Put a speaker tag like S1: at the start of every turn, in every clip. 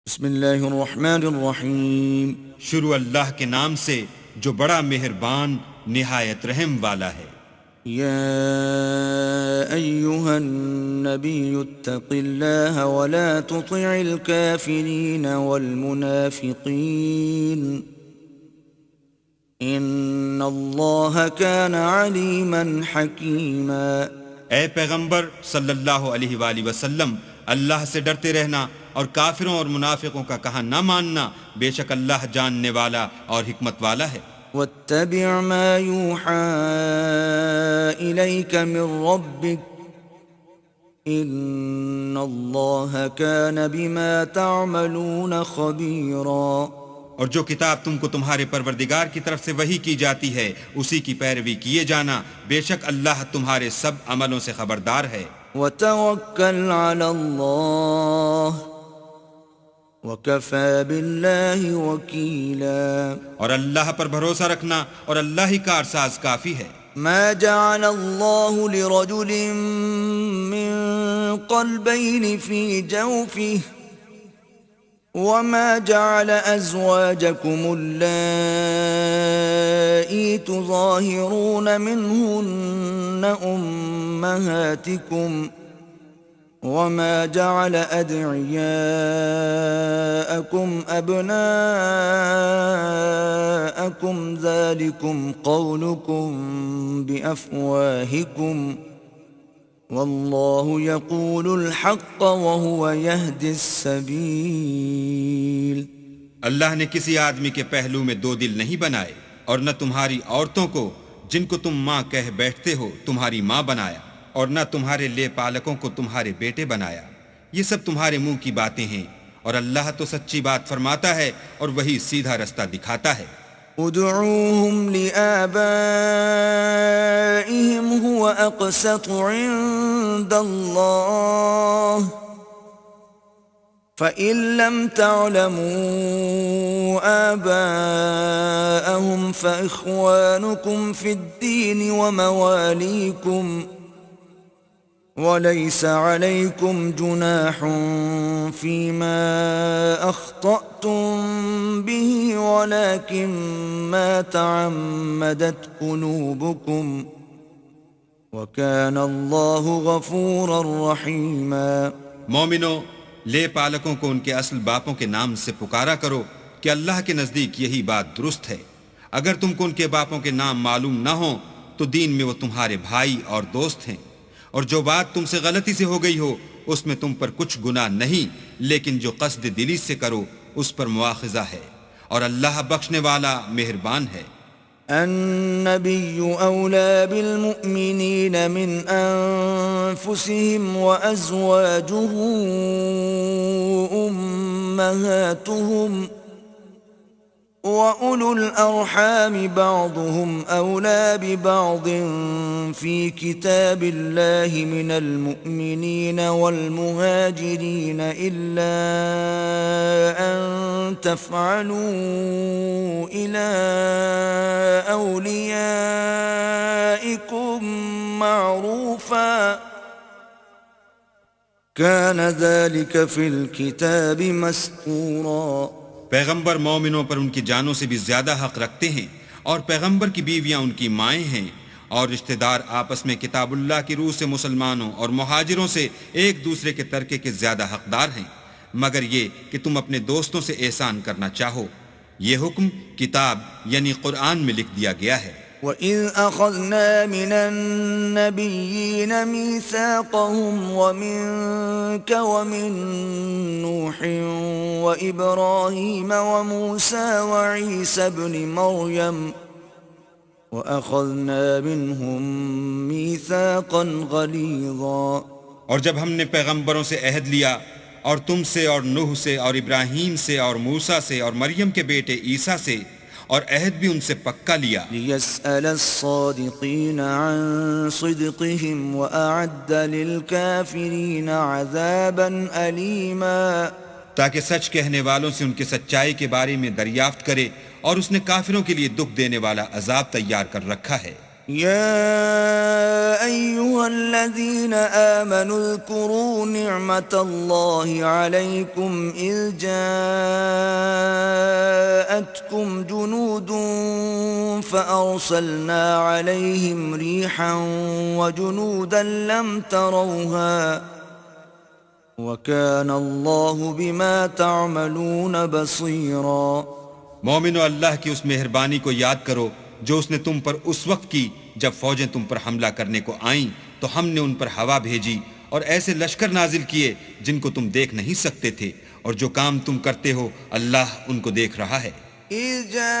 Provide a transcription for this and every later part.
S1: بسم اللہ الرحمن الرحیم۔
S2: شروع اللہ کے نام سے جو بڑا مہربان نہایت رحم والا ہے۔
S1: یا ایہا النبی اتق اللہ ولا تطع الكافرین والمنافقین ان اللہ کان علیما حکیما۔
S2: اے پیغمبر صلی اللہ علیہ وآلہ وسلم، اللہ سے ڈرتے رہنا اور کافروں اور منافقوں کا کہا نہ ماننا، بے شک اللہ جاننے والا اور حکمت والا ہے۔
S1: واتبع ما يوحى إليك من ربك إن الله كان بما تعملون خبيرا۔
S2: اور جو کتاب تم کو تمہارے پروردگار کی طرف سے وحی کی جاتی ہے اسی کی پیروی کیے جانا، بے شک اللہ تمہارے سب عملوں سے خبردار ہے۔
S1: وتوکل علی اللہ وکفى باللہ وکیلا۔
S2: اور اللہ پر بھروسہ رکھنا اور اللہ ہی کارساز کافی ہے۔
S1: ما جعل اللہ لرجل من قلبین فی جوفہ وما جعل ازواجکم اللائی تظاہرون منہن امہاتکم وما جعل ادعیاءکم ابناءکم ذالکم قولکم بافواہکم واللہ یقول الحق وہو یہدی السبیل۔
S2: اللہ نے کسی آدمی کے پہلو میں دو دل نہیں بنائے، اور نہ تمہاری عورتوں کو جن کو تم ماں کہہ بیٹھتے ہو تمہاری ماں بنایا، اور نہ تمہارے لے پالکوں کو تمہارے بیٹے بنایا۔ یہ سب تمہارے منہ کی باتیں ہیں، اور اللہ تو سچی بات فرماتا ہے اور وہی سیدھا رستہ دکھاتا ہے۔
S1: ادعوهم لآبائهم هو أقسط عند الله فإن لم تعلموا آباءهم فإخوانكم في الدين ومواليكم وليس عليكم جناح فيما أخطأتم به ولكن ما تعمدت قلوبكم وكان الله غفورا رحيما۔
S2: مومنو، لے پالکوں کو ان کے اصل باپوں کے نام سے پکارا کرو کہ اللہ کے نزدیک یہی بات درست ہے۔ اگر تم کو ان کے باپوں کے نام معلوم نہ ہوں تو دین میں وہ تمہارے بھائی اور دوست ہیں، اور جو بات تم سے غلطی سے ہو گئی ہو اس میں تم پر کچھ گناہ نہیں، لیکن جو قصد دلی سے کرو اس پر مواخذہ ہے، اور اللہ بخشنے والا مہربان ہے۔
S1: النبی اولا بالمؤمنین من انفسهم وازواجه امہاتهم وَأُولُو الْأَرْحَامِ بَعْضُهُمْ أَوْلَى بِبَعْضٍ فِي كِتَابِ اللَّهِ مِنَ الْمُؤْمِنِينَ وَالْمُهَاجِرِينَ إِلَّا أَن تَفْعَلُوا إِلَى أَوْلِيَائِكُمْ مَعْرُوفًا كَانَ ذَلِكَ فِي الْكِتَابِ مَسْطُورًا۔
S2: پیغمبر مومنوں پر ان کی جانوں سے بھی زیادہ حق رکھتے ہیں، اور پیغمبر کی بیویاں ان کی مائیں ہیں، اور رشتہ دار آپس میں کتاب اللہ کی روح سے مسلمانوں اور مہاجروں سے ایک دوسرے کے ترکے کے زیادہ حقدار ہیں، مگر یہ کہ تم اپنے دوستوں سے احسان کرنا چاہو۔ یہ حکم کتاب یعنی قرآن میں لکھ دیا گیا ہے۔
S1: وَإِذْ أَخَذْنَا مِنَ النَّبِيِّينَ مِيثَاقَهُمْ وَمِنكَ وَمِن نُّوحٍ وَإِبْرَاهِيمَ وَمُوسَىٰ وَعِيسَى ابْنِ مَرْيَمَ وَأَخَذْنَا مِنْهُم مِّيثَاقًا غَلِيظًا۔
S2: اور جب ہم نے پیغمبروں سے عہد لیا، اور تم سے اور نوح سے اور ابراہیم سے اور موسیٰ سے اور مریم کے بیٹے عیسیٰ سے، اور عہد بھی ان سے پکا لیا،
S1: لِيَسْأَلَ الصَّادِقِينَ عَن صِدْقِهِمْ وَأَعَدَّ لِلْكَافِرِينَ عَذَابًا أَلِيمًا۔
S2: تاکہ سچ کہنے والوں سے ان کے سچائی کے بارے میں دریافت کرے، اور اس نے کافروں کے لیے دکھ دینے والا عذاب تیار کر رکھا ہے۔
S1: يا أيها الذين آمنوا اذكروا نعمة الله عليكم إذ جاءتكم جنود فأرسلنا عليهم ريحا وجنودا لم تروها وكان الله بما تعملون بصيرا.
S2: مومنو، اللہ کی اس مہربانی کو یاد کرو جو اس نے تم پر اس وقت کی جب فوجیں تم پر حملہ کرنے کو آئیں تو ہم نے ان پر ہوا بھیجی اور ایسے لشکر نازل کیے جن کو تم دیکھ نہیں سکتے تھے، اور جو کام تم کرتے ہو اللہ ان کو دیکھ رہا ہے.
S1: إذ جاءوكم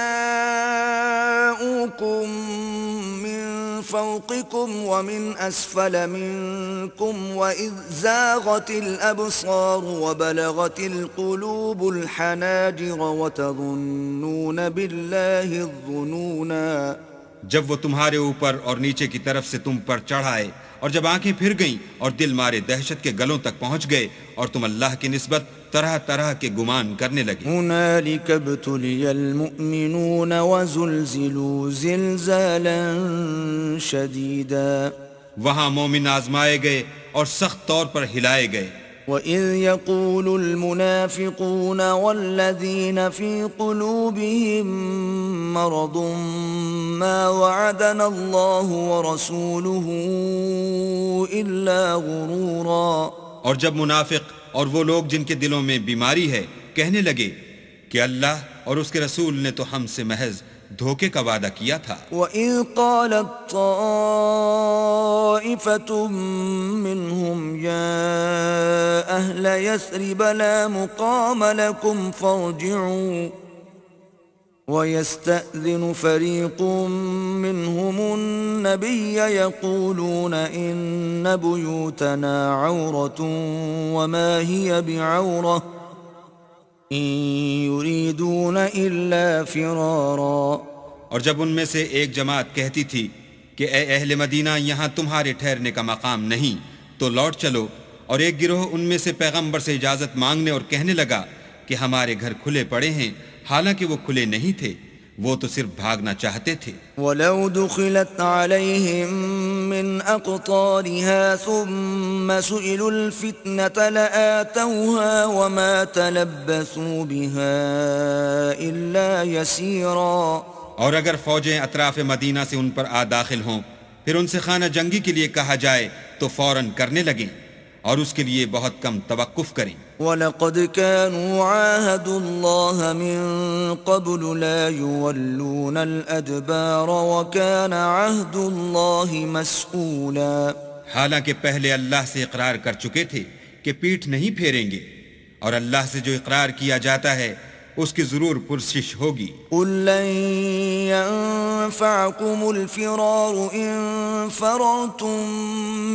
S1: من فوقكم ومن أسفل منكم وإذ زاغت الأبصار وبلغت القلوب الحناجر وتظنون بالله الظنونا.
S2: جب وہ تمہارے اوپر اور نیچے کی طرف سے تم پر چڑھ آئے اور جب آنکھیں پھر گئیں اور دل مارے دہشت کے گلوں تک پہنچ گئے اور تم اللہ کی نسبت طرح طرح کے گمان کرنے لگے.
S1: هنالك ابتلي المؤمنون وزلزلوا زلزالا شديدا.
S2: وہاں مومن آزمائے گئے اور سخت طور پر ہلائے گئے.
S1: وَإِذْ يَقُولُ الْمُنَافِقُونَ وَالَّذِينَ فِي قُلُوبِهِم مَّرَضٌ مَّا وَعَدَنَا اللَّهُ وَرَسُولُهُ إِلَّا غُرُورًا.
S2: اور جب منافق اور وہ لوگ جن کے دلوں میں بیماری ہے کہنے لگے کہ اللہ اور اس کے رسول نے تو ہم سے محض دھوکے کا وعدہ کیا تھا.
S1: وَإِذْ قَالَتْ طَائِفَةٌ مِّنْهُمْ يَا أَهْلَ يَثْرِبَ لَا مُقَامَ لَكُمْ فَارْجِعُوا وَيَسْتَأْذِنُ فَرِيقٌ مِّنْهُمُ النَّبِيَّ يَقُولُونَ إِنَّ بُيُوتَنَا عَوْرَةٌ وَمَا هِيَ بِعَوْرَةٍ إِن يُرِيدُونَ إِلَّا فِرَارًا.
S2: اور جب ان میں سے ایک جماعت کہتی تھی کہ اے اہل مدینہ یہاں تمہارے ٹھہرنے کا مقام نہیں تو لوٹ چلو، اور ایک گروہ ان میں سے پیغمبر سے اجازت مانگنے اور کہنے لگا کہ ہمارے گھر کھلے پڑے ہیں، حالانکہ وہ کھلے نہیں تھے، وہ تو صرف بھاگنا چاہتے تھے.
S1: وَلَوْ دُخِلَتْ عَلَيْهِمْ مِنْ أَقْطَارِهَا ثُمَّ سُئِلُوا الْفِتْنَةَ لَآتَوْهَا وَمَا تَلَبَّثُوا بِهَا إِلَّا يَسِيرًا.
S2: اور اگر فوجیں اطراف مدینہ سے ان پر آ داخل ہوں پھر ان سے خانہ جنگی کے لیے کہا جائے تو فوراً کرنے لگیں اور اس کے لیے بہت کم توقف کریں.
S1: وَلَقَدْ كَانُوا عَاهَدُوا اللَّهَ مِن قَبْلُ لَا يُوَلُّونَ الْأَدْبَارَ وَكَانَ عَهْدُ اللَّهِ مَسْئُولًا.
S2: حالانکہ پہلے اللہ سے اقرار کر چکے تھے کہ پیٹھ نہیں پھیریں گے، اور اللہ سے جو اقرار کیا جاتا ہے اس کی ضرور پرسش ہوگی.
S1: قُل لَّن يَنفَعَكُمُ الْفِرَارُ إِن فَرَرْتُم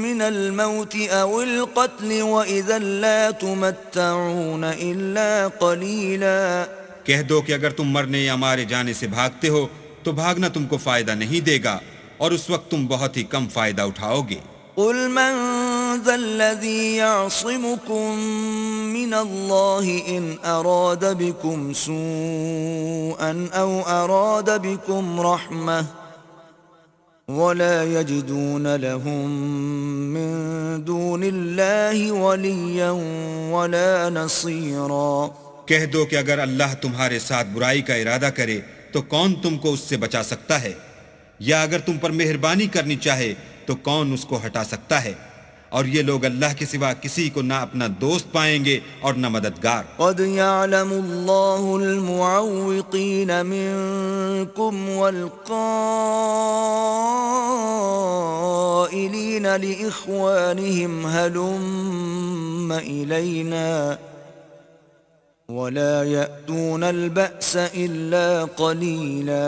S1: مِّنَ الْمَوْتِ أَوِ الْقَتْلِ وَإِذًا لَّا تُمَتَّعُونَ إِلَّا قَلِيلًا.
S2: کہہ دو کہ اگر تم مرنے یا مارے جانے سے بھاگتے ہو تو بھاگنا تم کو فائدہ نہیں دے گا، اور اس وقت تم بہت ہی کم فائدہ اٹھاؤ گے.
S1: قُلْ مَن ذَا الَّذِي يَعْصِمُكُم مِّنَ اللَّهِ إِنْ أَرَادَ بِكُمْ سُوءًا أَوْ أَرَادَ بِكُمْ رَحْمَةً وَلَا يَجِدُونَ لَهُم مِّن دُونِ اللَّهِ وَلِيًّا وَلَا نَصِيرًا.
S2: کہہ دو کہ اگر اللہ تمہارے ساتھ برائی کا ارادہ کرے تو کون تم کو اس سے بچا سکتا ہے، یا اگر تم پر مہربانی کرنی چاہے تو کون اس کو ہٹا سکتا ہے. اور یہ لوگ اللہ کے سوا کسی کو نہ اپنا دوست پائیں گے اور نہ مددگار.
S1: قد يعلم الله المعوقين منكم والقائلين لإخوانهم هلم إلينا ولا يأتون البأس إلا قليلا.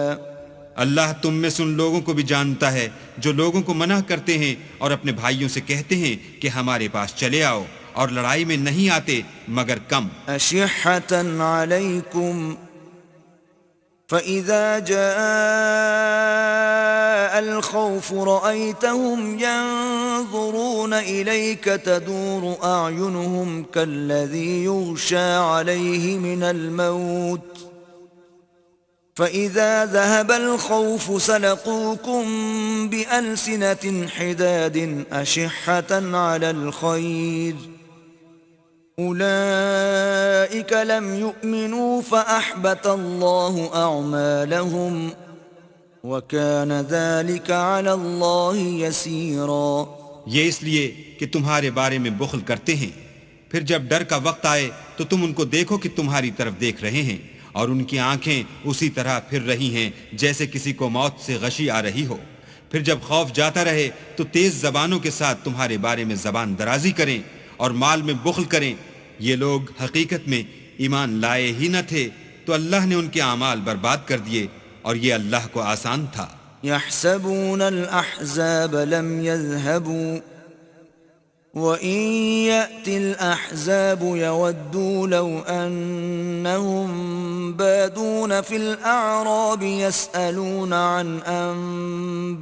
S2: اللہ تم میں سے ان لوگوں کو بھی جانتا ہے جو لوگوں کو منع کرتے ہیں اور اپنے بھائیوں سے کہتے ہیں کہ ہمارے پاس چلے آؤ، اور لڑائی میں نہیں آتے مگر کم.
S1: أشحة عليكم فإذا جاء الخوف رأيتهم ينظرون إليك تدور أعينهم كالذي يغشى عليه من الموت فإذا ذهب الخوف سلقوكم بألسنة حداد أشحة على الخير أولئك لم يؤمنوا فأحبط الله أعمالهم وَكَانَ ذَلِكَ عَلَى اللَّهِ يَسِيرًا۔
S2: یہ اس لیے کہ تمہارے بارے میں بخل کرتے ہیں، پھر جب ڈر کا وقت آئے تو تم ان کو دیکھو کہ تمہاری طرف دیکھ رہے ہیں اور ان کی آنکھیں اسی طرح پھر رہی ہیں جیسے کسی کو موت سے غشی آ رہی ہو۔ پھر جب خوف جاتا رہے تو تیز زبانوں کے ساتھ تمہارے بارے میں زبان درازی کریں اور مال میں بخل کریں۔ یہ لوگ حقیقت میں ایمان لائے ہی نہ تھے تو اللہ نے ان کے اعمال برباد کر دیے، اور یہ اللہ کو آسان تھا۔
S1: يحسبون الأحزاب لم يذهبوا وإن يأتي الأحزاب يودوا لو أنهم بادون في الأعراب يسألون عن أنبائكم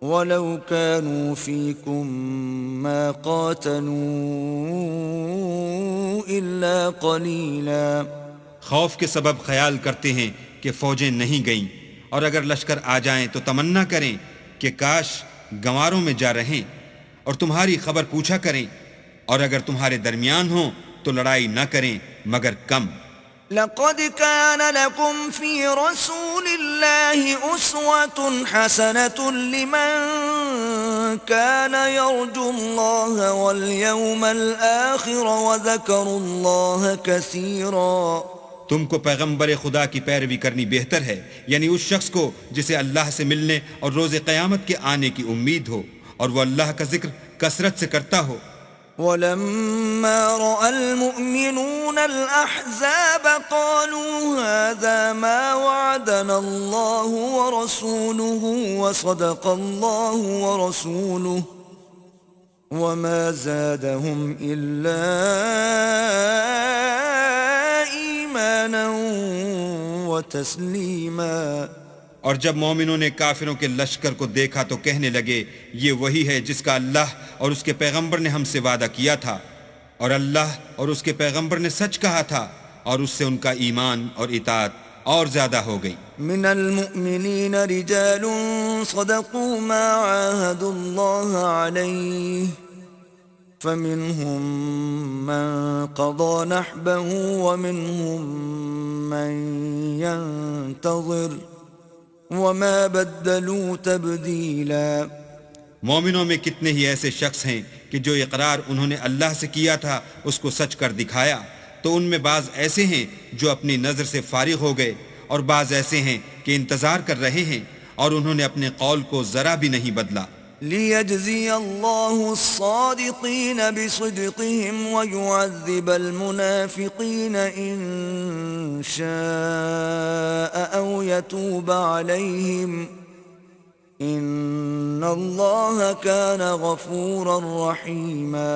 S1: ولو كانوا فيكم ما قاتلوا إلا قليلا۔
S2: خوف کے سبب خیال کرتے ہیں کہ فوجیں نہیں گئیں، اور اگر لشکر آ جائیں تو تمنا کریں کہ کاش گنواروں میں جا رہیں اور تمہاری خبر پوچھا کریں، اور اگر تمہارے درمیان ہوں تو لڑائی نہ کریں مگر کم۔
S1: لقد كان لكم في رسول الله أسوة حسنة لمن كان يرجو الله واليوم الآخر وذكر الله كثيرا۔
S2: تم کو پیغمبر خدا کی پیروی کرنی بہتر ہے، یعنی اس شخص کو جسے اللہ سے ملنے اور روز قیامت کے آنے کی امید ہو اور وہ اللہ کا ذکر کثرت سے کرتا ہو۔
S1: وَلَمَّا رَأَى الْمُؤْمِنُونَ الْأَحْزَابَ قَالُوا هَذَا مَا وَعَدَنَا اللَّهُ وَرَسُولُهُ وَصَدَقَ اللَّهُ وَرَسُولُهُ وَمَا زَادَهُمْ إِلَّا إِيمَانًا وَتَسْلِيمًا۔
S2: اور جب مومنوں نے کافروں کے لشکر کو دیکھا تو کہنے لگے یہ وہی ہے جس کا اللہ اور اس کے پیغمبر نے ہم سے وعدہ کیا تھا، اور اللہ اور اس کے پیغمبر نے سچ کہا تھا، اور اس سے ان کا ایمان اور اطاعت اور زیادہ ہو گئی۔
S1: من المؤمنین رجال صدقوا ما عاهدوا الله عليه فمنهم من قضى نحبه ومنهم من ينتظر وما بدلوا تبدیلا۔
S2: مومنوں میں کتنے ہی ایسے شخص ہیں کہ جو اقرار انہوں نے اللہ سے کیا تھا اس کو سچ کر دکھایا، تو ان میں بعض ایسے ہیں جو اپنی نظر سے فارغ ہو گئے، اور بعض ایسے ہیں کہ انتظار کر رہے ہیں اور انہوں نے اپنے قول کو ذرا بھی نہیں بدلا۔
S1: لِيَجْزِيَ اللَّهُ الصَّادِقِينَ بِصِدْقِهِمْ وَيُعَذِّبَ الْمُنَافِقِينَ إِن شَاءَ أَوْ يَتُوبَ عَلَيْهِمْ إِنَّ اللَّهَ كَانَ غَفُورًا رَحِيمًا۔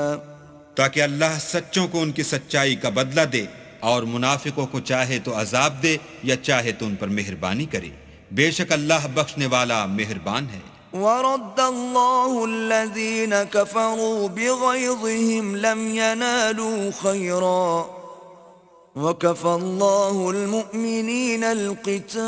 S2: تاکہ اللہ سچوں کو ان کی سچائی کا بدلہ دے، اور منافقوں کو چاہے تو عذاب دے یا چاہے تو ان پر مہربانی کرے، بے شک اللہ بخشنے والا مہربان ہے۔
S1: وَرَدَّ اللَّهُ الَّذِينَ كَفَرُوا بِغَيْظِهِمْ لَمْ يَنَالُوا خَيْرًا وَكَفَى اللَّهُ الْمُؤْمِنِينَ الْقِتَالَ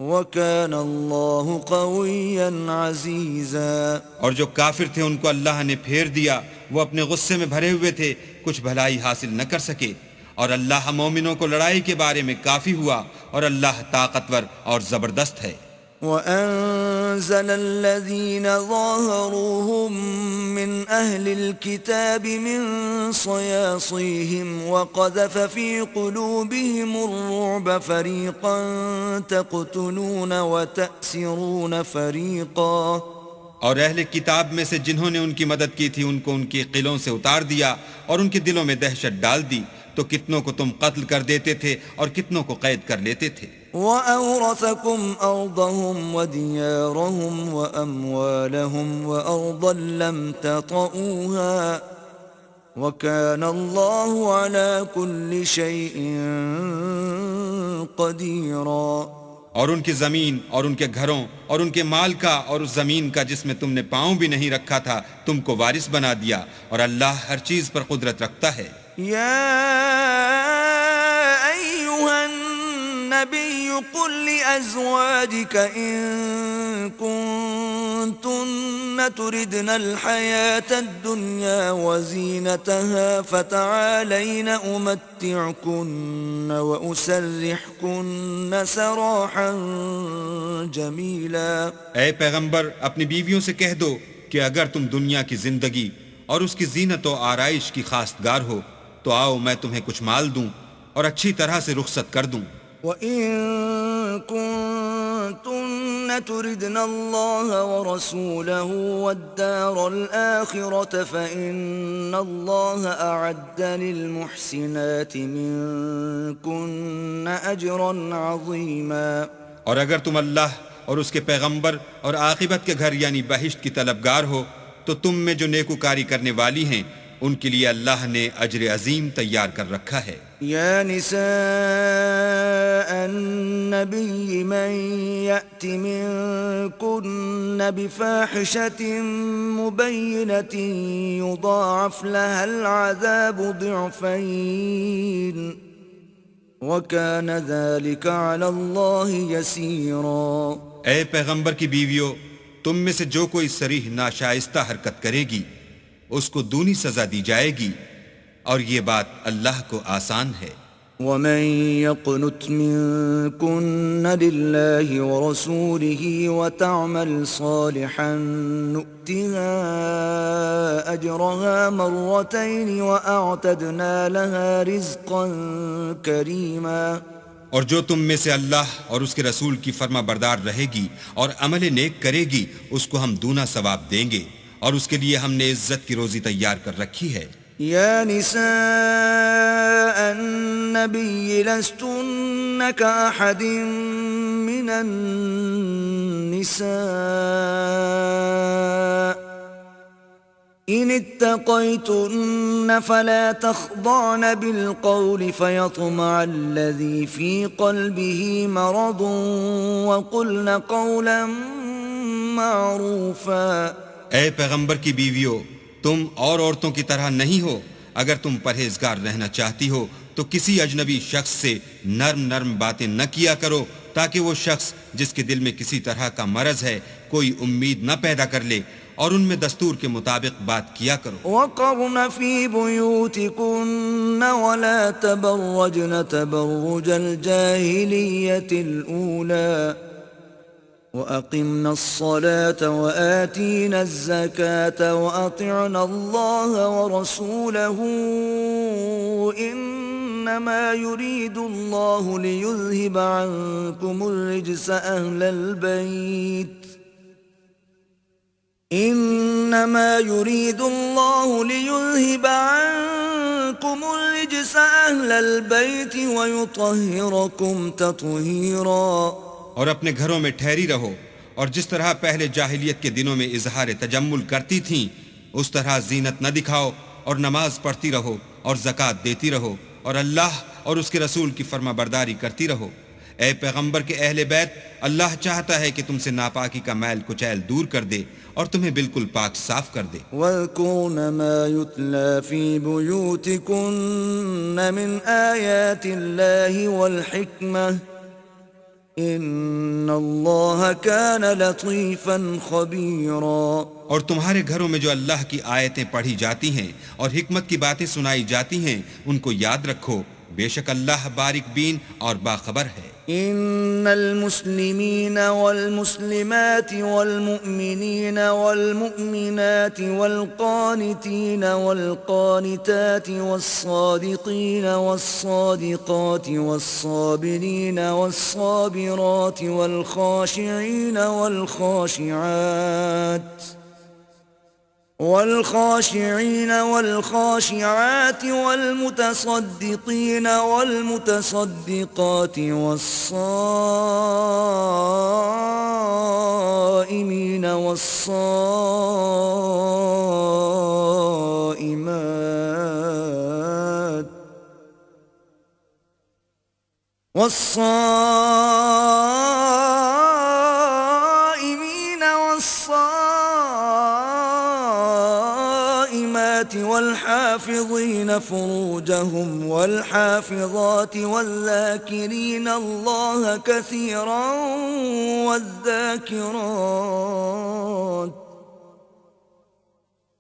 S1: وَكَانَ اللَّهُ قَوِيًّا عَزِيزًا۔
S2: اور جو کافر تھے ان کو اللہ نے پھیر دیا، وہ اپنے غصے میں بھرے ہوئے تھے، کچھ بھلائی حاصل نہ کر سکے، اور اللہ مومنوں کو لڑائی کے بارے میں کافی ہوا، اور اللہ طاقتور اور زبردست ہے۔
S1: وَأَنزَلَ الَّذِينَ ظَاهَرُوهُم مِّنْ أَهْلِ الْكِتَابِ مِنْ صَيَاصِيهِمْ وَقَذَفَ فِي قُلُوبِهِمُ الرُّعْبَ فَرِيقًا تَقْتُلُونَ وَتَأْسِرُونَ فَرِيقًا۔
S2: اور اہل کتاب میں سے جنہوں نے ان کی مدد کی تھی ان کو ان کی قلعوں سے اتار دیا اور ان کے دلوں میں دہشت ڈال دی، تو کتنوں کو تم قتل کر دیتے تھے اور کتنوں کو قید کر لیتے تھے۔
S1: وَأَوْرَثَكُمْ أَرْضَهُمْ وَدِيَارَهُمْ وَأَمْوَالَهُمْ وَأَرْضًا لَّمْ تَطَئُوهَا وَكَانَ اللَّهُ عَلَى كُلِّ شَيْءٍ قَدِيرًا۔
S2: اور ان کی زمین اور ان کے گھروں اور ان کے مال کا اور اس زمین کا جس میں تم نے پاؤں بھی نہیں رکھا تھا تم کو وارث بنا دیا، اور اللہ ہر چیز پر قدرت رکھتا ہے۔
S1: يا أيها النبي قل لأزواجك إن كنتن تردن الحياة الدنيا وزينتها فتعالين أمتعكن وأسرحكن سراحا جميلا۔
S2: اے پیغمبر اپنی بیویوں سے کہہ دو کہ اگر تم دنیا کی زندگی اور اس کی زینت و آرائش کی خواستگار ہو تو آؤ میں تمہیں کچھ مال دوں اور اچھی طرح سے رخصت کر دوں۔
S1: وَإِن كُنتُنَّ تُرِدْنَ اللَّهَ وَرَسُولَهُ وَالدَّارَ الْآخِرَةَ فَإِنَّ اللَّهَ أَعَدَّ لِلْمُحْسِنَاتِ مِنكُنَّ أَجْرًا عَظِيمًا۔
S2: اور اگر تم اللہ اور اس کے پیغمبر اور عاقبت کے گھر یعنی بہشت کی طلبگار ہو تو تم میں جو نیکوکاری کرنے والی ہیں ان کے لیے اللہ نے اجر عظیم تیار کر رکھا ہے۔
S1: یا نساء النبی من یأت منکن بفاحشة مبینة یضاعف لها العذاب ضعفین وَكَانَ ذَلِكَ عَلَى اللَّهِ يَسِيرًا۔
S2: اے پیغمبر کی بیویو، تم میں سے جو کوئی صریح ناشائستہ حرکت کرے گی اس کو دونی سزا دی جائے گی، اور یہ بات اللہ کو آسان ہے۔
S1: وَمَن يَقْنُتْ مِنكُنَّ لِلَّهِ وَرَسُولِهِ وَتَعْمَلْ صَالِحًا نُؤْتِهَا أَجْرَهَا مَرَّتَيْنِ وَأَعْتَدْنَا لَهَا رِزْقًا كَرِيمًا۔
S2: اور جو تم میں سے اللہ اور اس کے رسول کی فرما بردار رہے گی اور عمل نیک کرے گی اس کو ہم دونا ثواب دیں گے، اور اس کے لیے ہم نے عزت کی روزی تیار کر رکھی ہے۔
S1: یا نساء النبی لستن کأحد من النساء ان اتقیتن فلا تخضعن بالقول فيطمع الذي في قلبه مرض وقلن قولا معروفا۔
S2: اے پیغمبر کی بیویو، تم اور عورتوں کی طرح نہیں ہو، اگر تم پرہیزگار رہنا چاہتی ہو تو کسی اجنبی شخص سے نرم نرم باتیں نہ کیا کرو تاکہ وہ شخص جس کے دل میں کسی طرح کا مرض ہے کوئی امید نہ پیدا کر لے، اور ان میں دستور کے مطابق بات کیا کرو۔
S1: وَقَرْنَ فِي بُيُوتِكُنَّ وَلَا تَبَرَّجْنَ تَبَرُّجَ الْجَاهِلِيَّةِ الْأُولَى وَأَقِمْنَ الصَّلَاةَ وَآتِينَ الزَّكَاةَ وَأَطِعْنَ اللَّهَ وَرَسُولَهُ إِنَّمَا يُرِيدُ اللَّهُ لِيُذْهِبَ عَنكُمُ الرِّجْسَ أَهْلَ الْبَيْتِ إِنَّمَا يُرِيدُ اللَّهُ لِيُذْهِبَ عَنكُمُ الرِّجْسَ أَهْلَ الْبَيْتِ وَيُطَهِّرَكُمْ تَطْهِيرًا۔
S2: اور اپنے گھروں میں ٹھہری رہو، اور جس طرح پہلے جاہلیت کے دنوں میں اظہار تجمل کرتی تھیں اس طرح زینت نہ دکھاؤ، اور نماز پڑھتی رہو اور زکوٰۃ دیتی رہو، اور اللہ اور اس کے رسول کی فرما برداری کرتی رہو۔ اے پیغمبر کے اہل بیت، اللہ چاہتا ہے کہ تم سے ناپاکی کا میل کچیل دور کر دے اور تمہیں بالکل پاک صاف کر دے۔
S1: وَاذْكُرْنَ مَا يُتْلَى فِي بُيُوتِكُنَّ مِنْ آيَاتِ اللَّهِ وَالْحِكْمَةِ ان اللہ کان لطیفا خبیرا۔
S2: اور تمہارے گھروں میں جو اللہ کی آیتیں پڑھی جاتی ہیں اور حکمت کی باتیں سنائی جاتی ہیں ان کو یاد رکھو، بے شک اللہ باریک بین اور باخبر ہے۔
S1: ان المسلمین والمسلمات والمؤمنین والمؤمنات والقانتین والقانتات والصادقین والصادقات والصابرین والصابرات والخاشعین والخاشعين والخاشعات والمتصدقين والمتصدقات والصائمين والصائمات والصلاة والحافظين فروجهم والحافظات والذاكرين الله كثيرا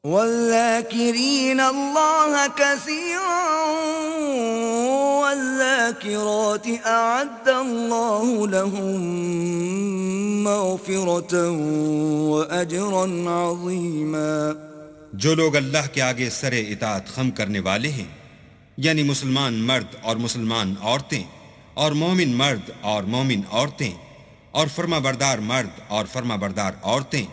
S1: والذاكرين الله كثيرا والذاكرات أعد الله لهم مغفرة وأجرا عظيما.
S2: جو لوگ اللہ کے آگے سر اطاعت خم کرنے والے ہیں، یعنی مسلمان مرد اور مسلمان عورتیں، اور مومن مرد اور مومن عورتیں، اور فرما بردار مرد اور فرما بردار عورتیں،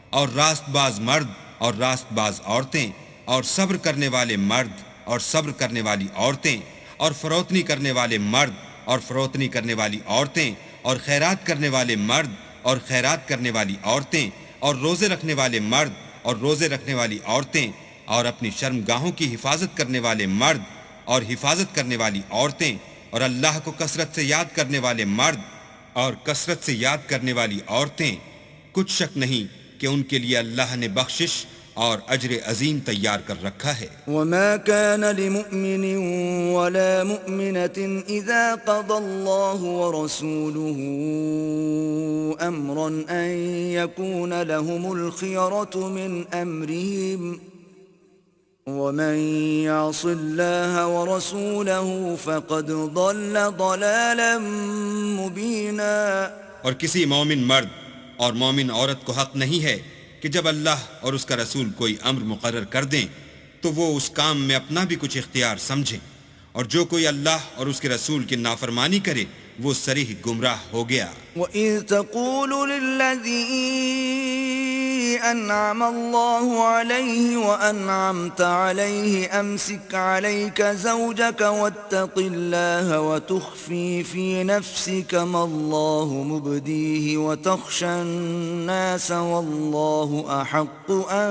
S2: اور راست باز مرد اور راست باز عورتیں، اور صبر کرنے والے مرد اور صبر کرنے والی عورتیں، اور فروتنی کرنے والے مرد اور فروتنی کرنے والی عورتیں، اور خیرات کرنے والے مرد اور خیرات کرنے والی عورتیں، اور روزے رکھنے والے مرد اور روزے رکھنے والی عورتیں، اور اپنی شرمگاہوں کی حفاظت کرنے والے مرد اور حفاظت کرنے والی عورتیں، اور اللہ کو کثرت سے یاد کرنے والے مرد اور کثرت سے یاد کرنے والی عورتیں. کچھ شک نہیں کہ ان کے لیے اللہ نے بخشش اور اجر عظیم تیار کر رکھا ہے.
S1: وما كان لمؤمن ولا مؤمنة إذا قضى الله ورسوله أمرا أن يكون لهم الخيرة من أمرهم ومن يعص الله ورسوله فقد ضل ضلالا مبينا.
S2: اور کسی مومن مرد اور مومن عورت کو حق نہیں ہے کہ جب اللہ اور اس کا رسول کوئی امر مقرر کر دیں تو وہ اس کام میں اپنا بھی کچھ اختیار سمجھیں، اور جو کوئی اللہ اور اس کے رسول کی نافرمانی کرے وہ صریح گمراہ ہو گیا.
S1: وَإِذْ تَقُولُ لِلَّذِي أَنْعَمَ اللَّهُ عَلَيْهِ وَأَنْعَمْتَ عَلَيْهِ أَمْسِكْ عَلَيْكَ زَوْجَكَ وَاتَّقِ اللَّهَ وَتُخْفِي فِي نَفْسِكَ مَا اللَّهُ مُبْدِيهِ وَتَخْشَى النَّاسَ وَاللَّهُ أَحَقُّ أَن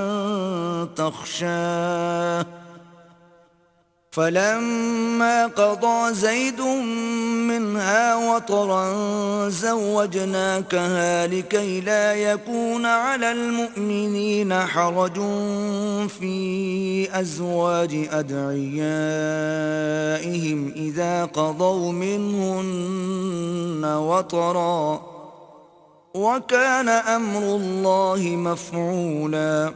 S1: تَخْشَاهُ فلما قضى زيد منها وطرا زوجناكها لكي لا يكون على المؤمنين حرج في أزواج أدعيائهم إذا قضوا منهن وطرا وكان أمر الله مفعولا.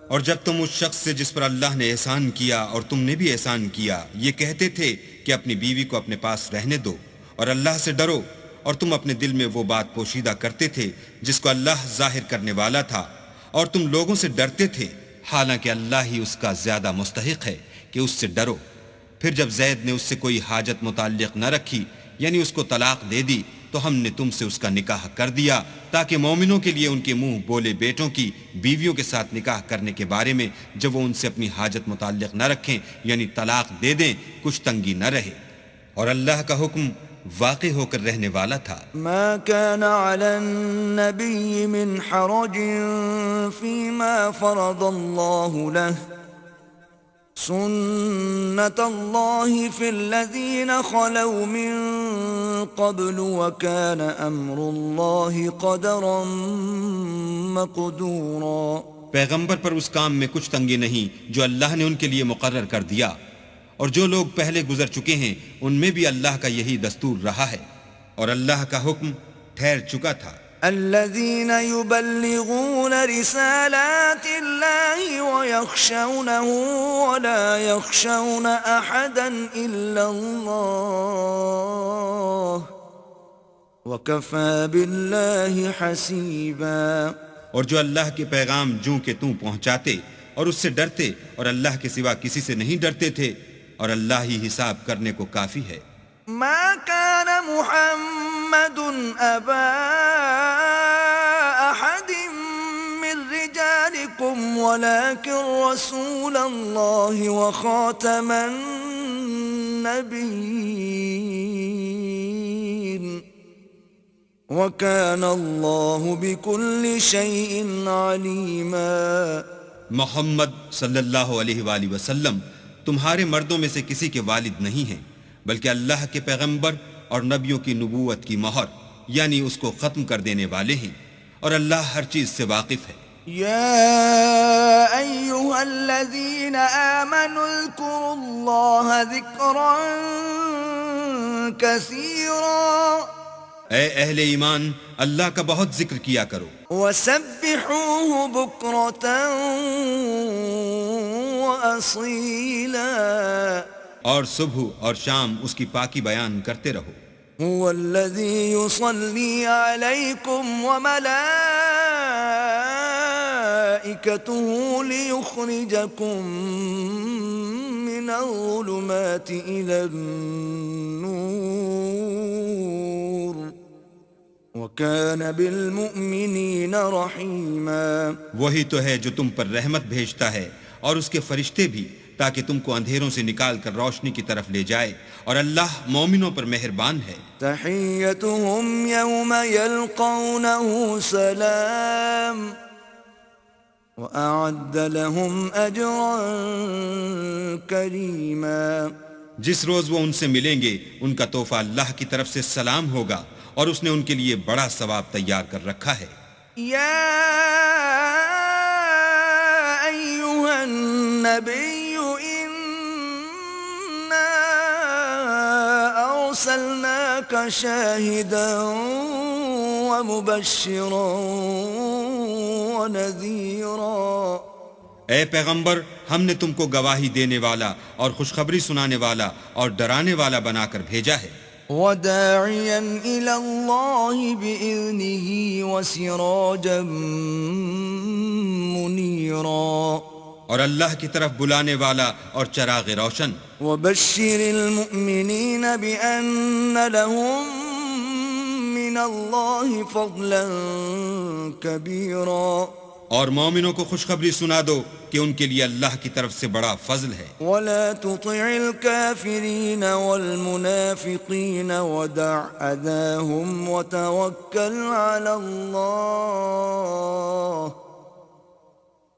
S2: اور جب تم اس شخص سے جس پر اللہ نے احسان کیا اور تم نے بھی احسان کیا یہ کہتے تھے کہ اپنی بیوی کو اپنے پاس رہنے دو اور اللہ سے ڈرو، اور تم اپنے دل میں وہ بات پوشیدہ کرتے تھے جس کو اللہ ظاہر کرنے والا تھا، اور تم لوگوں سے ڈرتے تھے، حالانکہ اللہ ہی اس کا زیادہ مستحق ہے کہ اس سے ڈرو. پھر جب زید نے اس سے کوئی حاجت متعلق نہ رکھی، یعنی اس کو طلاق دے دی، تو ہم نے تم سے اس کا نکاح کر دیا تاکہ مومنوں کے لیے ان کے منہ بولے بیٹوں کی بیویوں کے ساتھ نکاح کرنے کے بارے میں جب وہ ان سے اپنی حاجت متعلق نہ رکھیں یعنی طلاق دے دیں کچھ تنگی نہ رہے. اور اللہ کا حکم واقع ہو کر رہنے والا تھا.
S1: ما كان على النبي من حرج فيما فرض الله له سنة الله في الذين خلوا من قبل وكان أمر الله قدرا مقدورا.
S2: پیغمبر پر اس کام میں کچھ تنگی نہیں جو اللہ نے ان کے لیے مقرر کر دیا، اور جو لوگ پہلے گزر چکے ہیں ان میں بھی اللہ کا یہی دستور رہا ہے، اور اللہ کا حکم ٹھہر چکا تھا.
S1: الذين يبلغون رسالات الله ويخشونه ولا يخشون أحدا إلا الله وكفى بالله حسيبا.
S2: اور جو اللہ کے پیغام جوں کہ توں پہنچاتے اور اس سے ڈرتے اور اللہ کے سوا کسی سے نہیں ڈرتے تھے، اور اللہ ہی حساب کرنے کو کافی ہے.
S1: ما كان محمد أبا أحد من رجالكم ولكن رسول الله وخاتم النبيين وكان الله بكل شيء عليما.
S2: محمد صلی اللہ علیہ وآلہ وسلم تمہارے مردوں میں سے کسی کے والد نہیں ہیں، بلکہ اللہ کے پیغمبر اور نبیوں کی نبوت کی مہر یعنی اس کو ختم کر دینے والے ہیں، اور اللہ ہر چیز سے واقف ہے.
S1: يا أيها الذين آمنوا اذكروا الله ذكرا كثيرا
S2: اے اہل ایمان اللہ کا بہت ذکر کیا کرو
S1: وسبحوه بكرة وأصيلا
S2: اور صبح اور شام اس کی پاکی بیان کرتے رہو
S1: هو الذي يصلي عليكم وملائكته ليخرجكم من الظلمات إلى النور وكان بالمؤمنين رحيما
S2: وہی تو ہے جو تم پر رحمت بھیجتا ہے اور اس کے فرشتے بھی تاکہ تم کو اندھیروں سے نکال کر روشنی کی طرف لے جائے اور اللہ مومنوں پر مہربان ہے
S1: تحيتهم يوم يلقونه سلام وأعد لهم أجرا كريما
S2: جس روز وہ ان سے ملیں گے ان کا تحفہ اللہ کی طرف سے سلام ہوگا اور اس نے ان کے لیے بڑا ثواب تیار کر رکھا ہے
S1: يا أيها النبي إنا أرسلناك شاهدا ومبشرا ونذيرا
S2: اے پیغمبر ہم نے تم کو گواہی دینے والا اور خوشخبری سنانے والا اور ڈرانے والا بنا کر بھیجا ہے
S1: وداعيا إلى الله بإذنه وسراجا منيرا
S2: اور اللہ کی طرف بلانے والا اور چراغ روشن
S1: وبشر المؤمنين بأن لهم من الله فضلا كبيرا
S2: اور مومنوں کو خوشخبری سنا دو کہ ان کے لیے اللہ کی طرف سے بڑا فضل ہے
S1: ولا تطع الكافرين والمنافقين ودع أذاهم وتوكل على الله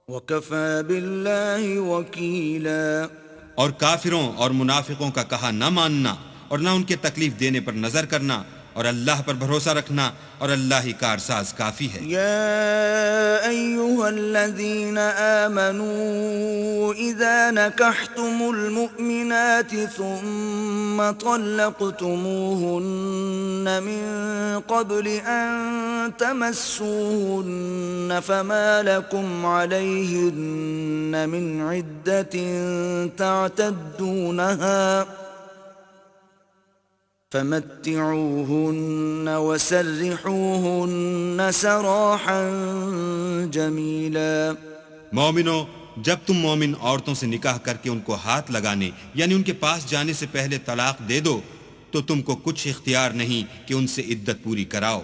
S1: وكفى بالله وكيلا
S2: اور کافروں اور منافقوں کا کہا نہ ماننا اور نہ ان کے تکلیف دینے پر نظر کرنا اور اللہ پر بھروسہ رکھنا اور اللہ ہی کارساز کافی ہے
S1: يا أيها الذين آمنوا إذا نكحتم المؤمنات ثم طلقتموهن من قبل أن تمسوهن فما لكم عليهن من عدة تعتدونها فمتعوهن وسرحوهن سراحا جميلا
S2: مومنو جب تم مومن عورتوں سے نکاح کر کے ان کو ہاتھ لگانے یعنی ان کے پاس جانے سے پہلے طلاق دے دو تو تم کو کچھ اختیار نہیں کہ ان سے عدت پوری کراؤ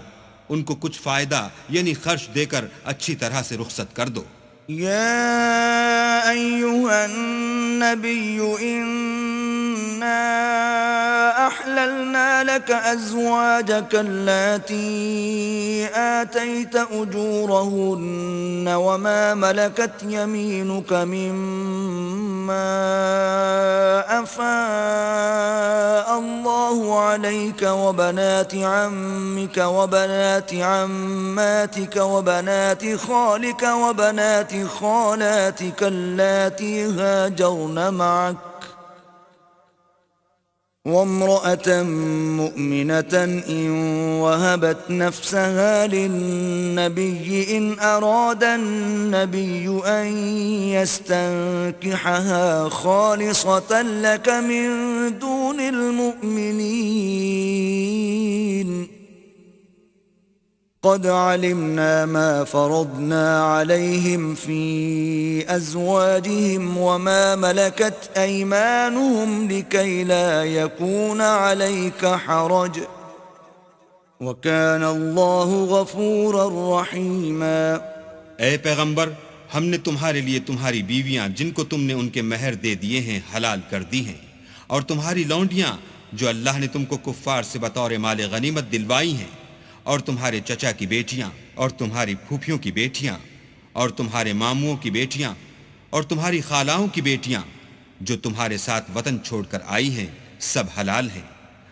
S2: ان کو کچھ فائدہ یعنی خرچ دے کر اچھی طرح سے رخصت کر دو
S1: يا أيها النبي إنا أحللنا لك أزواجك اللاتي آتيت أجورهن وما ملكت يمينك مما أفاء الله عليك وبنات عمك وبنات عماتك وبنات خالك وبنات خالاتك اللاتي هاجرن معك وامرأة مؤمنة إن وهبت نفسها للنبي إن أراد النبي أن يستنكحها خالصة لك من دون المؤمنين قد علمنا ما فرضنا عليهم في أزواجهم وما ملكت أيمانهم لكي لا يكون عليك حرج وكان الله غفورا رحيما
S2: اے پیغمبر ہم نے تمہارے لیے تمہاری بیویاں جن کو تم نے ان کے مہر دے دیے ہیں حلال کر دی ہیں اور تمہاری لونڈیاں جو اللہ نے تم کو کفار سے بطور مال غنیمت دلوائی ہیں اور تمہارے چچا کی بیٹیاں اور تمہاری پھوپھیوں کی بیٹیاں اور تمہارے ماموں کی بیٹیاں اور تمہاری خالاؤں کی بیٹیاں جو تمہارے ساتھ وطن چھوڑ کر آئی ہیں سب حلال ہیں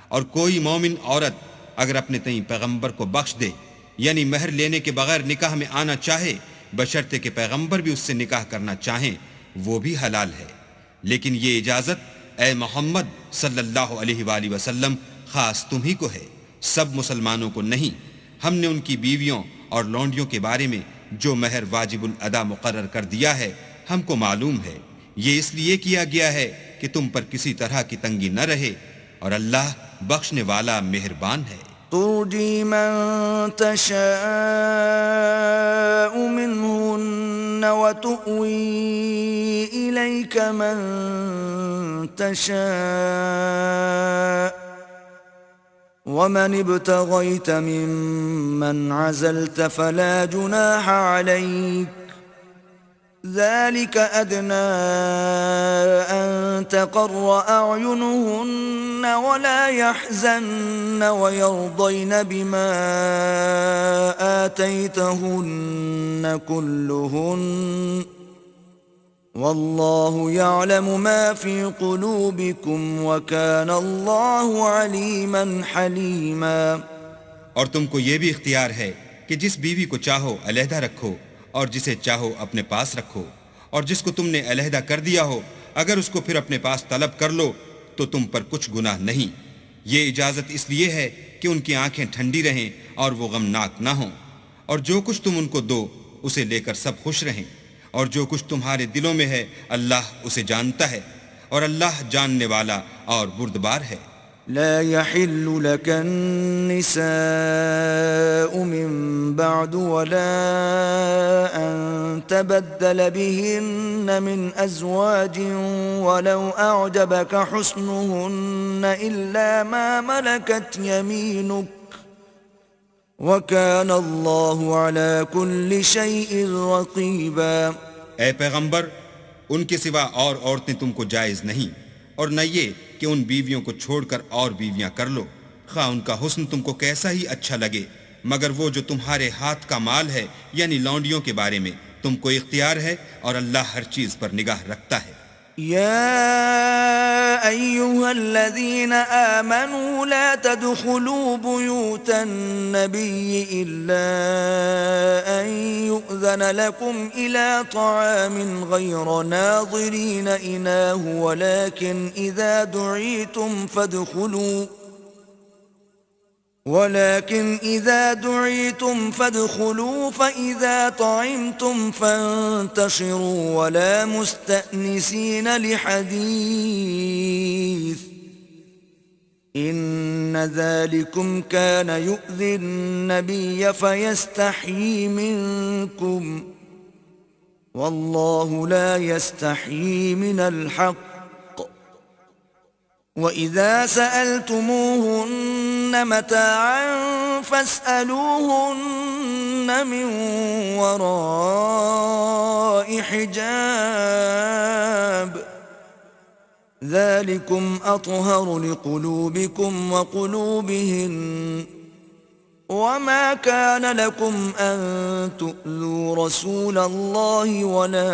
S2: اور کوئی مومن عورت اگر اپنے تئیں پیغمبر کو بخش دے یعنی مہر لینے کے بغیر نکاح میں آنا چاہے بشرطے کہ پیغمبر بھی اس سے نکاح کرنا چاہیں وہ بھی حلال ہے، لیکن یہ اجازت اے محمد صلی اللہ علیہ وآلہ وسلم خاص تم ہی کو ہے، سب مسلمانوں کو نہیں۔ ہم نے ان کی بیویوں اور لونڈیوں کے بارے میں جو مہر واجب الادا مقرر کر دیا ہے ہم کو معلوم ہے، یہ اس لیے کیا گیا ہے کہ تم پر کسی طرح کی تنگی نہ رہے، اور اللہ بخشنے والا مہربان ہے۔
S1: ترجي من تشاء منهن وتؤوي إليك من تشاء ومن ابتغيت ممن عزلت فلا جناح عليك ذلك أدنى أن تقر أعينهن ولا يحزن ويرضين بما آتيتهن كلهن والله يعلم ما في قلوبكم وكان الله عليما حليما۔
S2: اور تم کو یہ بھی اختیار ہے کہ جس بیوی کو چاہو علیحدہ رکھو اور جسے چاہو اپنے پاس رکھو، اور جس کو تم نے علیحدہ کر دیا ہو اگر اس کو پھر اپنے پاس طلب کر لو تو تم پر کچھ گناہ نہیں۔ یہ اجازت اس لیے ہے کہ ان کی آنکھیں ٹھنڈی رہیں اور وہ غمناک نہ ہوں، اور جو کچھ تم ان کو دو اسے لے کر سب خوش رہیں، اور جو کچھ تمہارے دلوں میں ہے اللہ اسے جانتا ہے، اور اللہ جاننے والا اور بردبار ہے۔
S1: لا يحل لك النساء من بعد ولا أن تبدل بهن من أزواج ولو أعجبك حسنهن إلا ما ملكت يمينك وكان الله على كل شيء رقيبا۔
S2: اے پیغمبر، ان کے سوا اور عورتیں تم کو جائز نہیں، اور نہ یہ کہ ان بیویوں کو چھوڑ کر اور بیویاں کر لو، خواہ ان کا حسن تم کو کیسا ہی اچھا لگے، مگر وہ جو تمہارے ہاتھ کا مال ہے یعنی لونڈیوں کے بارے میں تم کو اختیار ہے، اور اللہ ہر چیز پر نگاہ رکھتا ہے۔
S1: يا أيها الذين آمنوا لا تدخلوا بيوت النبي إلا أن يؤذن لكم إلى طعام غير ناظرين إناه ولكن إذا دعيتم فادخلوا فإذا طعمتم فانتشروا ولا مستأنسين لحديث إن ذلكم كان يؤذي النبي فيستحيي منكم والله لا يستحيي من الحق وَإِذَا سَأَلْتُمُوهُنَّ مَتَاعًا فَاسْأَلُوهُنَّ مِنْ وَرَاءِ حِجَابٍ ذَلِكُمْ أَطْهَرُ لِقُلُوبِكُمْ وَقُلُوبِهِنَّ وَمَا كَانَ لَكُمْ أَن تُؤْذُوا رَسُولَ اللَّهِ وَلَا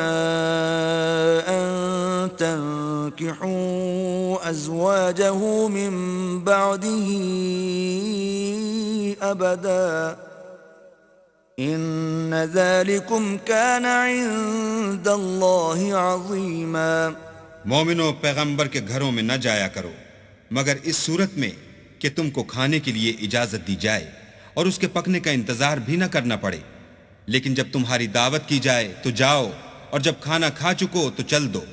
S1: أَن تَنكِحُوا أَزْوَاجَهُ مِن بَعْدِهِ أَبَدًا إِنَّ ذَلِكُمْ كَانَ عِندَ اللَّهِ عَظِيمًا۔
S2: مومنو، پیغمبر کے گھروں میں نہ جایا کرو مگر اس صورت میں کہ تم کو کھانے کے لیے اجازت دی جائے اور اس کے پکنے کا انتظار بھی نہ کرنا پڑے، لیکن جب تمہاری دعوت کی جائے تو جاؤ، اور جب کھانا کھا چکو تو چل دو،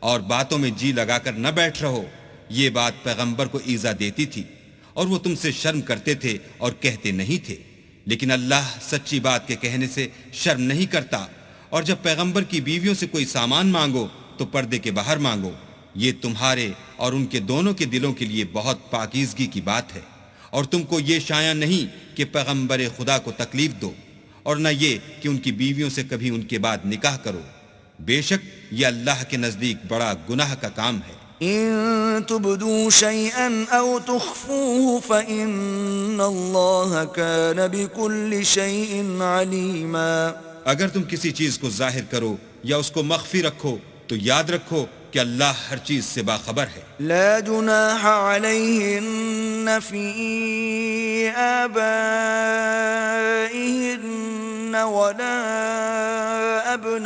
S2: اور باتوں میں جی لگا کر نہ بیٹھ رہو۔ یہ بات پیغمبر کو ایذا دیتی تھی اور وہ تم سے شرم کرتے تھے اور کہتے نہیں تھے، لیکن اللہ سچی بات کے کہنے سے شرم نہیں کرتا۔ اور جب پیغمبر کی بیویوں سے کوئی سامان مانگو تو پردے کے باہر مانگو، یہ تمہارے اور ان کے دونوں کے دلوں کے لیے بہت پاکیزگی کی بات ہے، اور تم کو یہ شایع نہیں کہ پیغمبر خدا کو تکلیف دو، اور نہ یہ کہ ان کی بیویوں سے کبھی ان کے بعد نکاح کرو، بے شک یہ اللہ کے نزدیک بڑا گناہ کا کام ہے۔
S1: إن تبدوا شيئا أو تخفوه فإن الله كان بكل شيء عليما۔
S2: اگر تم کسی چیز کو ظاہر کرو یا اس کو مخفی رکھو تو یاد رکھو کہ اللہ ہر چیز سے باخبر ہے۔
S1: لا جناح عليهن في آبائهن ولا أبنائهن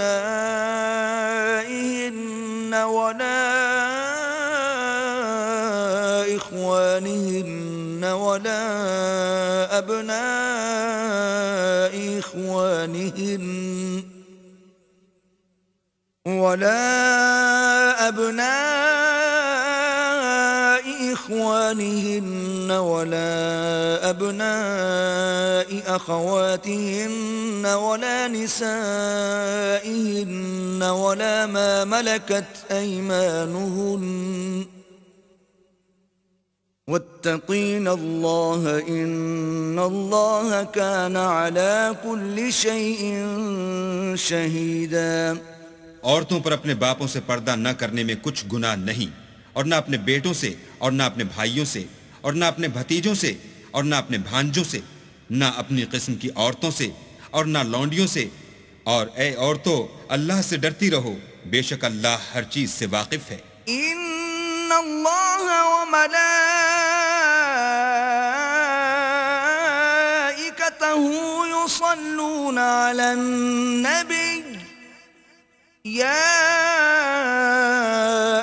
S1: ولا إخوانهن ولا أبناء إخوانهن ولا أبناء أخواتهن ولا نسائهن ولا ما ملكت أيمانهن واتقين الله إن الله كان على كل شيء شهيدا.
S2: عورتوں پر اپنے باپوں سے پردہ نہ کرنے میں کچھ گناہ نہیں، اور نہ اپنے بیٹوں سے اور نہ اپنے بھائیوں سے اور نہ اپنے بھتیجوں سے اور نہ اپنے بھانجوں سے، نہ اپنی قسم کی عورتوں سے اور نہ لونڈیوں سے. اور اے عورتوں، اللہ سے ڈرتی رہو، بے شک اللہ ہر چیز سے واقف ہے.
S1: ان اللہ وملائکتہ یصلون علی النبی یا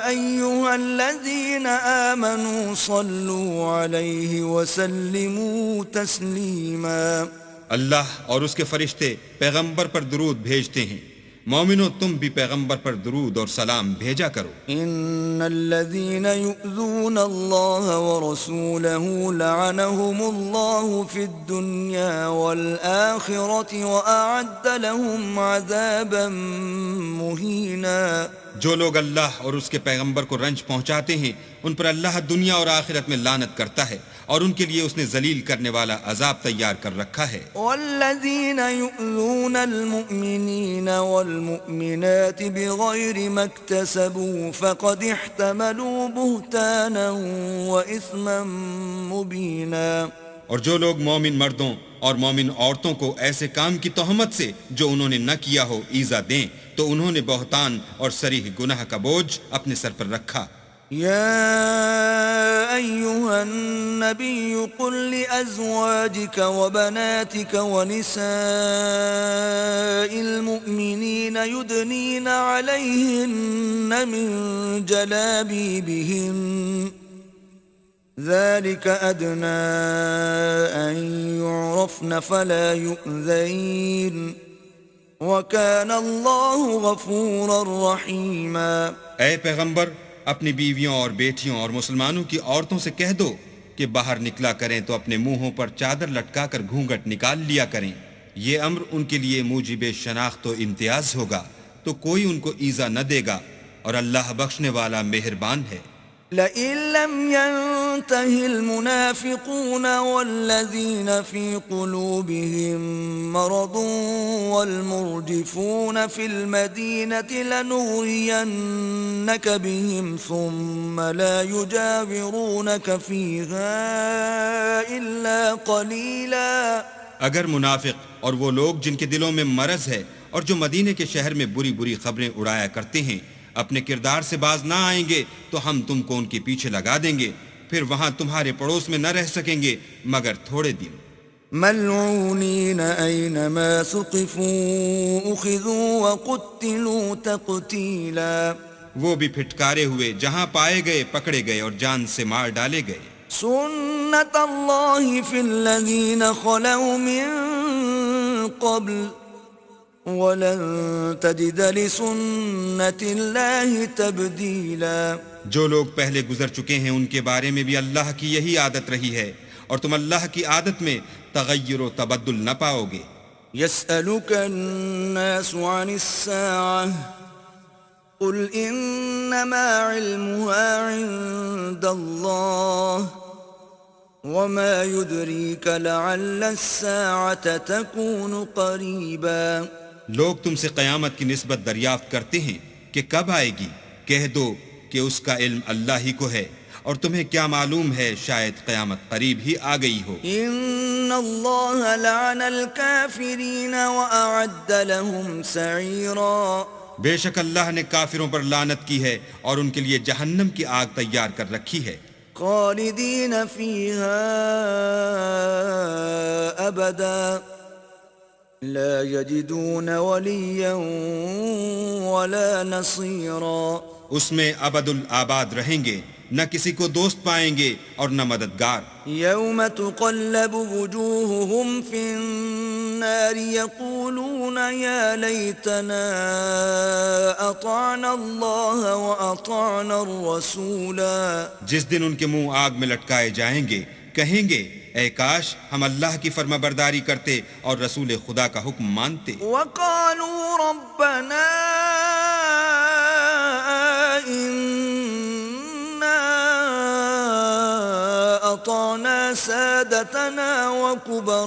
S1: ایہا الذین آمنوا صلوا علیہ وسلموا تسلیما.
S2: اللہ اور اس کے فرشتے پیغمبر پر درود بھیجتے ہیں. مومنو، تم بھی پیغمبر پر درود اور سلام بھیجا کرو.
S1: ان الذين يؤذون الله ورسوله لعنهم الله في الدنيا والآخرة وأعد لهم عذابا مهينا.
S2: جو لوگ اللہ اور اس کے پیغمبر کو رنج پہنچاتے ہیں ان پر اللہ دنیا اور آخرت میں لعنت کرتا ہے، اور ان کے لیے اس نے ذلیل کرنے والا عذاب تیار کر رکھا ہے.
S1: والذین یؤذون المؤمنین والمؤمنات بغیر ما اکتسبوا فقد احتملوا بہتانا واثما مبینا.
S2: اور جو لوگ مومن مردوں اور مومن عورتوں کو ایسے کام کی تہمت سے جو انہوں نے نہ کیا ہو ایذا دیں تو انہوں نے بہتان اور صریح گناہ کا بوجھ اپنے سر پر رکھا.
S1: يا أيها النبي قل لأزواجك وبناتك ونساء المؤمنين يدنين عليهن من جلابيبهن ذلك أدنى أن يعرفن فلا يؤذين وكان الله غفورا رحيما.
S2: اے پیغمبر، اپنی بیویوں اور بیٹیوں اور مسلمانوں کی عورتوں سے کہہ دو کہ باہر نکلا کریں تو اپنے منہوں پر چادر لٹکا کر گھونگھٹ نکال لیا کریں. یہ امر ان کے لیے موجب شناخت و امتیاز ہوگا تو کوئی ان کو ایذا نہ دے گا، اور اللہ بخشنے والا مہربان ہے.
S1: لئن لم ينته المنافقون والذين في قلوبهم مرض والمرجفون في المدينة لنغرينك بهم ثم لا يجاورونك فيها إلا قليلا.
S2: اگر منافق اور وہ لوگ جن کے دلوں میں مرض ہے اور جو مدینے کے شہر میں بری بری خبریں اڑایا کرتے ہیں اپنے کردار سے باز نہ آئیں گے تو ہم تم کو ان کے پیچھے لگا دیں گے، پھر وہاں تمہارے پڑوس میں نہ رہ سکیں گے مگر تھوڑے دن.
S1: ملعونین اینما ثقفوا اخذوا وقتلوا تقتیلا.
S2: وہ بھی پھٹکارے ہوئے جہاں پائے گئے پکڑے گئے اور جان سے مار ڈالے گئے.
S1: سنت اللہ فی الذین خلوا من قبل وَلَن تَجِدَ لِسُنَّةِ اللَّهِ تَبْدِيلًا.
S2: جو لوگ پہلے گزر چکے ہیں ان کے بارے میں بھی اللہ کی یہی عادت رہی ہے، اور تم اللہ کی عادت میں تغیر و تبدل نہ پاؤ گے.
S1: يَسْأَلُكَ النَّاسُ عَنِ السَّاعَةِ قُلْ إِنَّمَا عِلْمُهَا عِندَ اللَّهِ وَمَا يُدْرِيكَ لَعَلَّ السَّاعَةَ تَكُونُ قَرِيبًا.
S2: لوگ تم سے قیامت کی نسبت دریافت کرتے ہیں کہ کب آئے گی. کہہ دو کہ اس کا علم اللہ ہی کو ہے، اور تمہیں کیا معلوم ہے شاید قیامت قریب ہی آ گئی ہو.
S1: ان اللہ لعن الکافرین واعد لهم سعیرا.
S2: بے شک اللہ نے کافروں پر لعنت کی ہے اور ان کے لیے جہنم کی آگ تیار کر رکھی ہے.
S1: خالدین فیہا ابدا لا يجدون وليا ولا نصيرا
S2: اس میں ابد الآباد رہیں گے، نہ کسی کو دوست پائیں گے اور نہ مددگار۔
S1: يوم تقلب وجوههم في النار يقولون يا ليتنا أطعنا الله وأطعنا الرسولا۔
S2: جس دن ان کے منہ آگ میں لٹکائے جائیں گے، کہیں گے اے کاش ہم اللہ کی فرما برداری کرتے اور رسول خدا کا حکم مانتے۔
S1: وقالوا ربنا أطعنا سادتنا وكبراءنا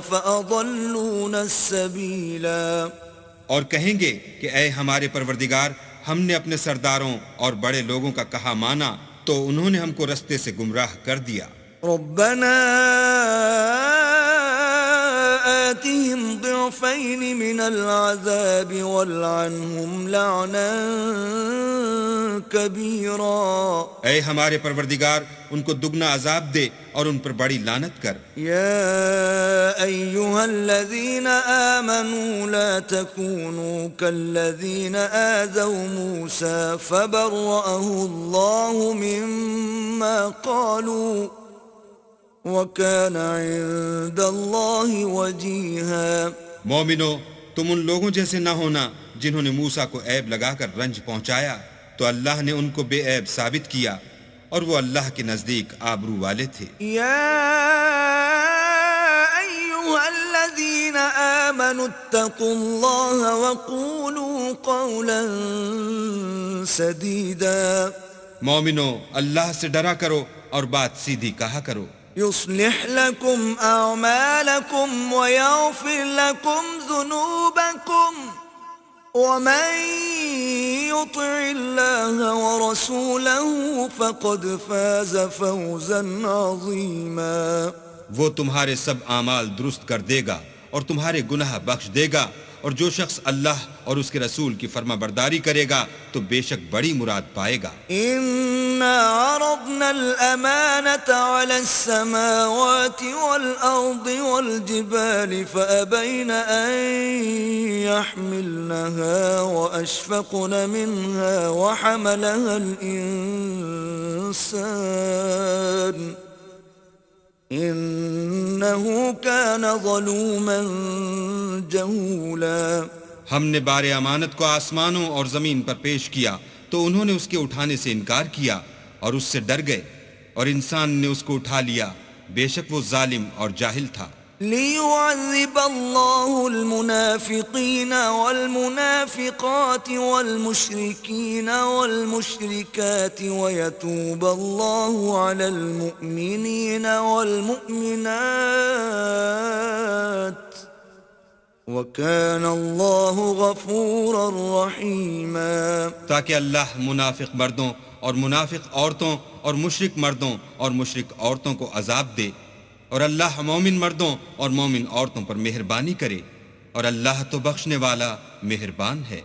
S1: فأضلونا السبيلا۔
S2: اور کہیں گے کہ اے ہمارے پروردگار، ہم نے اپنے سرداروں اور بڑے لوگوں کا کہا مانا تو انہوں نے ہم کو رستے سے گمراہ کر دیا۔
S1: ربنا آتهم ضعفين من العذاب والعنهم لعنا كبيرا۔
S2: اے ہمارے پروردگار، ان کو دگنا عذاب دے اور ان پر بڑی لعنت کر۔
S1: يا أيها الذين آمنوا لا تكونوا كالذين آذوا موسى فبرأه الله مما قالوا وَكَانَ عِندَ اللَّهِ وَجِيهًا۔
S2: مومنو، تم ان لوگوں جیسے نہ ہونا جنہوں نے موسیٰ کو عیب لگا کر رنج پہنچایا، تو اللہ نے ان کو بے عیب ثابت کیا اور وہ اللہ کے نزدیک آبرو والے تھے۔
S1: يَا أَيُّهَا الَّذِينَ آمَنُوا اتَّقُوا اللَّهَ وَقُولُوا قَوْلًا سَدِيدًا۔
S2: مومنو، اللہ سے ڈرا کرو اور بات سیدھی کہا کرو۔
S1: يصلح لكم أعمالكم ويغفر لكم ذنوبكم ومن يطع الله ورسوله فقد فاز فوزا عظيما۔
S2: وہ تمہارے سب اعمال درست کر دے گا اور تمہارے گناہ بخش دے گا، اور جو شخص اللہ اور اس کے رسول کی فرما برداری کرے گا تو بے شک بڑی مراد پائے گا۔
S1: إنا عرضنا الأمانة على السماوات والأرض والجبال فأبين أن يحملنها وأشفقن منها وحملها الإنسان إنه كان ظلوما جهولا۔
S2: ہم نے بار امانت کو آسمانوں اور زمین پر پیش کیا تو انہوں نے اس کے اٹھانے سے انکار کیا اور اس سے ڈر گئے، اور انسان نے اس کو اٹھا لیا، بے شک وہ ظالم اور جاہل تھا۔
S1: ليعذب الله المنافقين والمنافقات والمشركين والمشركات ويتوب الله على المؤمنين والمؤمنات وكان الله غفورا رحيما۔
S2: تاکہ اللہ منافق مردوں اور منافق عورتوں اور مشرک مردوں اور مشرک عورتوں کو عذاب دے، اور اللہ مومن مردوں اور مومن عورتوں پر مہربانی کرے، اور اللہ تو بخشنے والا مہربان ہے۔